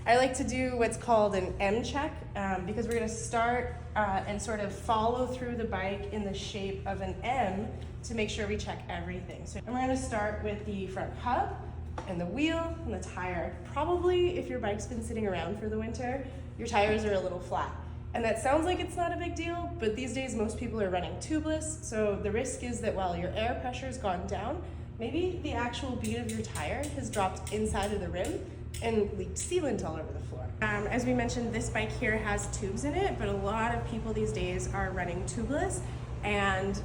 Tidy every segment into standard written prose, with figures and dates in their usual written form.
I like to do what's called an M check because we're going to start and sort of follow through the bike in the shape of an M to make sure we check everything. So we're going to start with the front hub and the wheel and the tire. Probably if your bike's been sitting around for the winter, your tires are a little flat. And that sounds like it's not a big deal, but these days most people are running tubeless, so the risk is that while your air pressure's gone down, maybe the actual bead of your tire has dropped inside of the rim and leaked sealant all over the floor. As we mentioned, this bike here has tubes in it, but a lot of people these days are running tubeless. And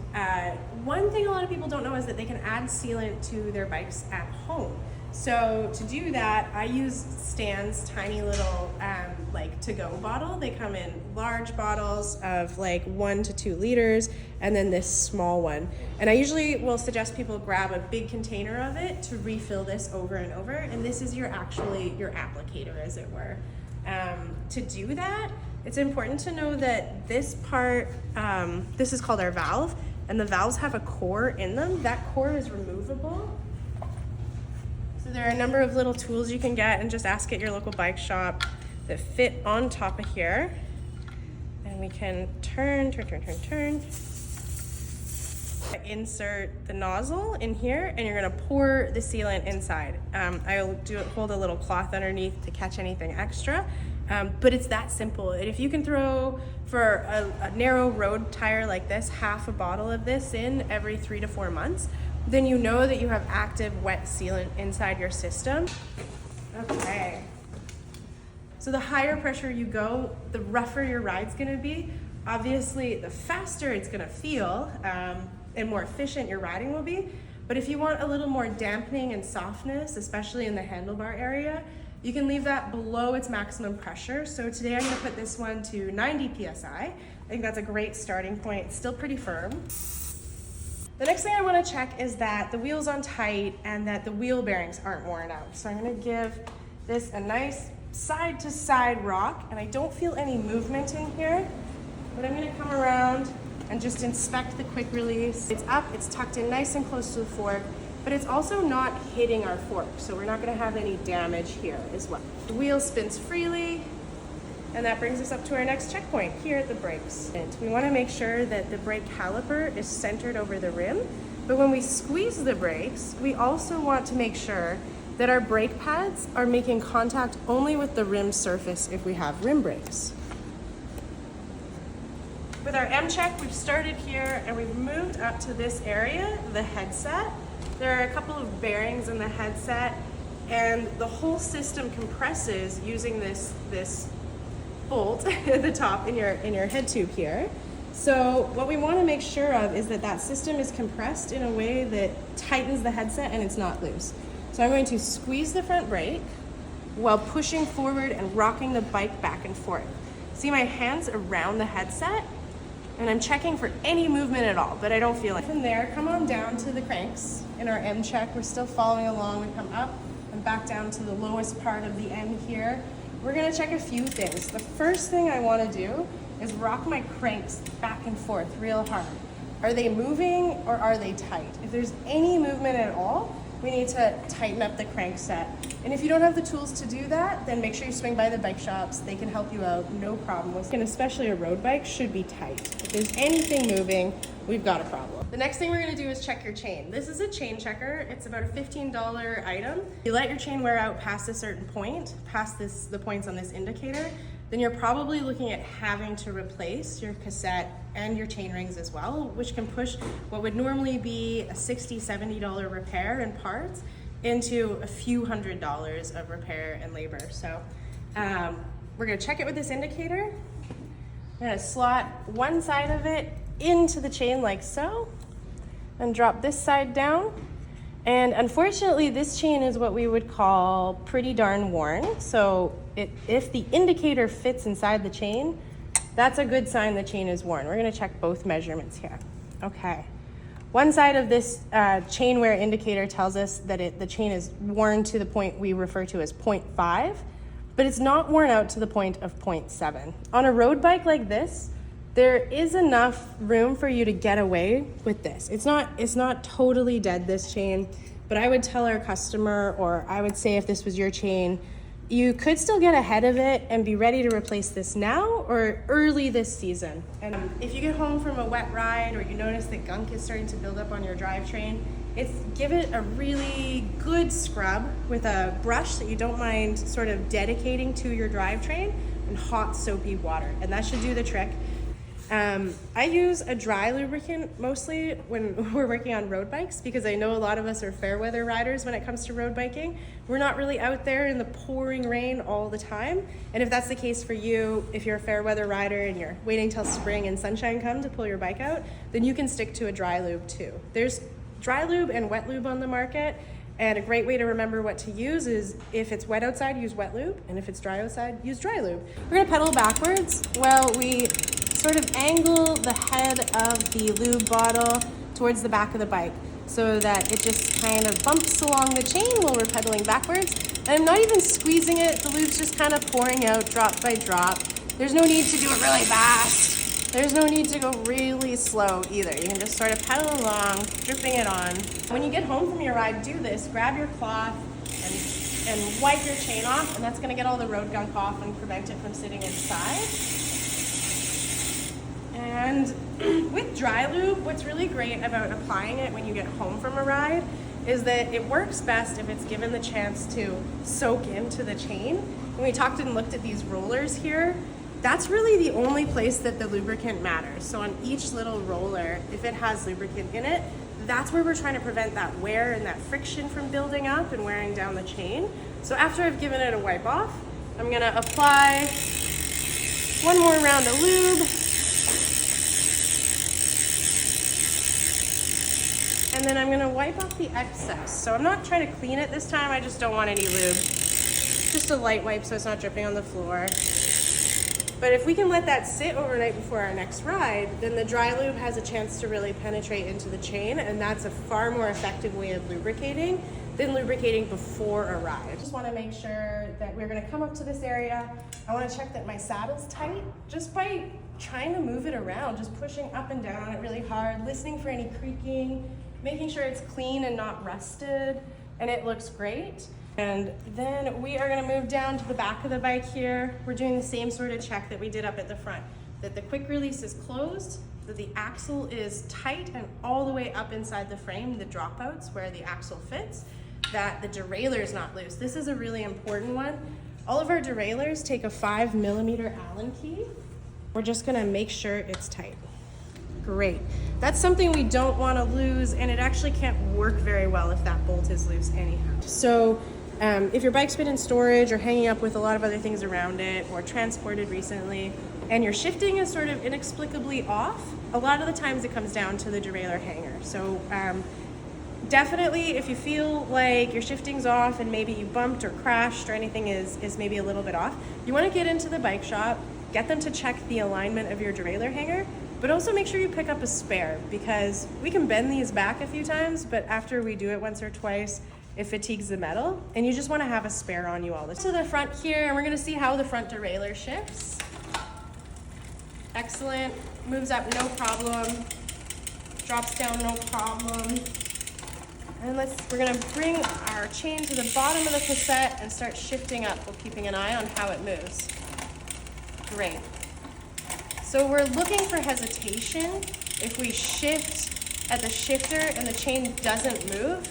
one thing a lot of people don't know is that they can add sealant to their bikes at home. So to do that, I use Stan's tiny little like to-go bottle. They come in large bottles of like 1 to 2 liters, and then this small one. And I usually will suggest people grab a big container of it to refill this over and over. And this is your applicator, as it were. To do that, it's important to know that this part, this is called our valve, and the valves have a core in them. That core is removable. So there are a number of little tools you can get and just ask at your local bike shop that fit on top of here. And we can turn. Insert the nozzle in here, and you're gonna pour the sealant inside. I'll hold a little cloth underneath to catch anything extra. But it's that simple. And if you can throw, for a narrow road tire like this, half a bottle of this in every 3 to 4 months, then you know that you have active wet sealant inside your system. Okay. So the higher pressure you go, the rougher your ride's gonna be. Obviously, the faster it's gonna feel and more efficient your riding will be. But if you want a little more dampening and softness, especially in the handlebar area, you can leave that below its maximum pressure. So today I'm gonna put this one to 90 PSI. I think that's a great starting point. It's still pretty firm. The next thing I want to check is that the wheel's on tight and that the wheel bearings aren't worn out. So I'm going to give this a nice side to side rock, and I don't feel any movement in here, but I'm going to come around and just inspect the quick release. It's up, it's tucked in nice and close to the fork, but it's also not hitting our fork, so we're not going to have any damage here as well. The wheel spins freely, and that brings us up to our next checkpoint here at the brakes. And we want to make sure that the brake caliper is centered over the rim, but when we squeeze the brakes, we also want to make sure that our brake pads are making contact only with the rim surface if we have rim brakes. With our M check, we've started here and we've moved up to this area, the headset. There are a couple of bearings in the headset, and the whole system compresses using this bolt at the top in your head tube here. So what we want to make sure of is that that system is compressed in a way that tightens the headset and it's not loose. So I'm going to squeeze the front brake while pushing forward and rocking the bike back and forth. See my hands around the headset, and I'm checking for any movement at all, but I don't feel it. From there, come on down to the cranks in our M check. We're still following along. We come up and back down to the lowest part of the M here. We're gonna check a few things. The first thing I wanna do is rock my cranks back and forth real hard. Are they moving or are they tight? If there's any movement at all, we need to tighten up the crankset. And if you don't have the tools to do that, then make sure you swing by the bike shops. They can help you out, no problem. And especially a road bike should be tight. If there's anything moving, we've got a problem. The next thing we're gonna do is check your chain. This is a chain checker. It's about a $15 item. You let your chain wear out past a certain point, past the points on this indicator, then you're probably looking at having to replace your cassette and your chain rings as well, which can push what would normally be a $60, $70 repair and parts into a few $100s of repair and labor. So we're gonna check it with this indicator. I'm gonna slot one side of it into the chain like so, and drop this side down. And unfortunately, this chain is what we would call pretty darn worn. So if the indicator fits inside the chain, that's a good sign the chain is worn. We're gonna check both measurements here. Okay. One side of this chain wear indicator tells us that the chain is worn to the point we refer to as 0.5, but it's not worn out to the point of 0.7. On a road bike like this, there is enough room for you to get away with this. It's not totally dead, this chain, but I would tell our customer, or I would say if this was your chain, You could still get ahead of it and be ready to replace this now or early this season. And if you get home from a wet ride or you notice that gunk is starting to build up on your drivetrain, give it a really good scrub with a brush that you don't mind sort of dedicating to your drivetrain and hot soapy water, and that should do the trick. I use a dry lubricant mostly when we're working on road bikes because I know a lot of us are fair weather riders when it comes to road biking. We're not really out there in the pouring rain all the time. And if that's the case for you, if you're a fair weather rider and you're waiting till spring and sunshine come to pull your bike out, then you can stick to a dry lube too. There's dry lube and wet lube on the market. And a great way to remember what to use is if it's wet outside, use wet lube. And if it's dry outside, use dry lube. We're gonna pedal backwards while we sort of angle the head of the lube bottle towards the back of the bike so that it just kind of bumps along the chain while we're pedaling backwards. And I'm not even squeezing it, the lube's just kind of pouring out drop by drop. There's no need to do it really fast. There's no need to go really slow either. You can just sort of pedal along, dripping it on. When you get home from your ride, do this. Grab your cloth and wipe your chain off, and that's gonna get all the road gunk off and prevent it from sitting inside. And with dry lube, what's really great about applying it when you get home from a ride is that it works best if it's given the chance to soak into the chain. When we talked and looked at these rollers here, that's really the only place that the lubricant matters. So on each little roller, if it has lubricant in it, that's where we're trying to prevent that wear and that friction from building up and wearing down the chain. So after I've given it a wipe off, I'm gonna apply one more round of lube. And then I'm gonna wipe off the excess. So I'm not trying to clean it this time, I just don't want any lube. Just a light wipe so it's not dripping on the floor. But if we can let that sit overnight before our next ride, then the dry lube has a chance to really penetrate into the chain, and that's a far more effective way of lubricating than lubricating before a ride. Just wanna make sure that we're gonna come up to this area. I wanna check that my saddle's tight just by trying to move it around, just pushing up and down on it really hard, listening for any creaking, making sure it's clean and not rusted, and it looks great. And then we are gonna move down to the back of the bike here. We're doing the same sort of check that we did up at the front, that the quick release is closed, that the axle is tight and all the way up inside the frame, the dropouts where the axle fits, that the derailleur is not loose. This is a really important one. All of our derailleurs take a 5mm Allen key. We're just gonna make sure it's tight. Great. That's something we don't want to lose, and it actually can't work very well if that bolt is loose anyhow. So if your bike's been in storage or hanging up with a lot of other things around it or transported recently, and your shifting is sort of inexplicably off, a lot of the times it comes down to the derailleur hanger. So definitely if you feel like your shifting's off and maybe you bumped or crashed or anything is maybe a little bit off, you want to get into the bike shop, get them to check the alignment of your derailleur hanger, but also make sure you pick up a spare because we can bend these back a few times, but after we do it once or twice, it fatigues the metal, and you just want to have a spare on you all the time. To the front here, and we're going to see how the front derailleur shifts. Excellent. Moves up no problem. Drops down no problem. And we're going to bring our chain to the bottom of the cassette and start shifting up while keeping an eye on how it moves. Great. So we're looking for hesitation. If we shift at the shifter and the chain doesn't move,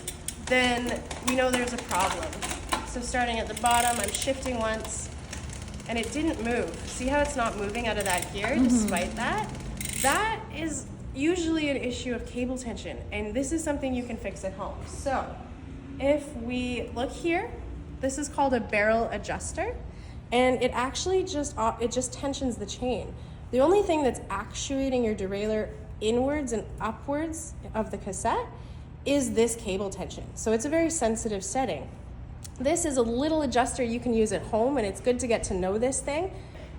then we know there's a problem. So starting at the bottom, I'm shifting once, and it didn't move. See how it's not moving out of that gear despite that? That is usually an issue of cable tension, and this is something you can fix at home. So if we look here, this is called a barrel adjuster, and it actually just tensions the chain. The only thing that's actuating your derailleur inwards and upwards of the cassette is this cable tension. So it's a very sensitive setting. This is a little adjuster you can use at home, and it's good to get to know this thing.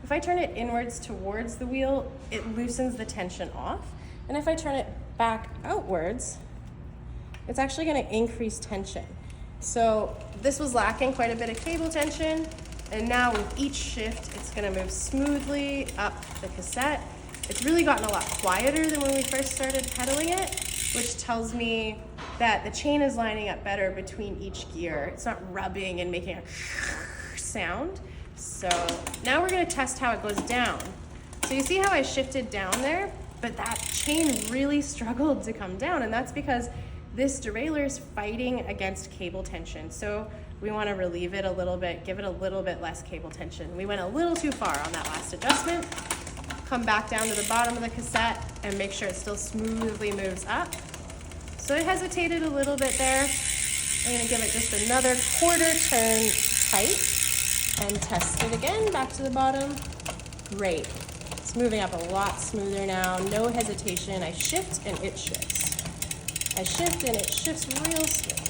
If I turn it inwards towards the wheel, it loosens the tension off. And if I turn it back outwards, it's actually gonna increase tension. So this was lacking quite a bit of cable tension. And now with each shift, it's gonna move smoothly up the cassette. It's really gotten a lot quieter than when we first started pedaling it, which tells me that the chain is lining up better between each gear. It's not rubbing and making a sound. So now we're gonna test how it goes down. So you see how I shifted down there, but that chain really struggled to come down, and that's because this derailleur is fighting against cable tension. So we want to relieve it a little bit, give it a little bit less cable tension. We went a little too far on that last adjustment. Come back down to the bottom of the cassette and make sure it still smoothly moves up. So it hesitated a little bit there. I'm going to give it just another quarter turn tight and test it again, back to the bottom. Great. It's moving up a lot smoother now, no hesitation. I shift and it shifts. I shift and it shifts real smooth.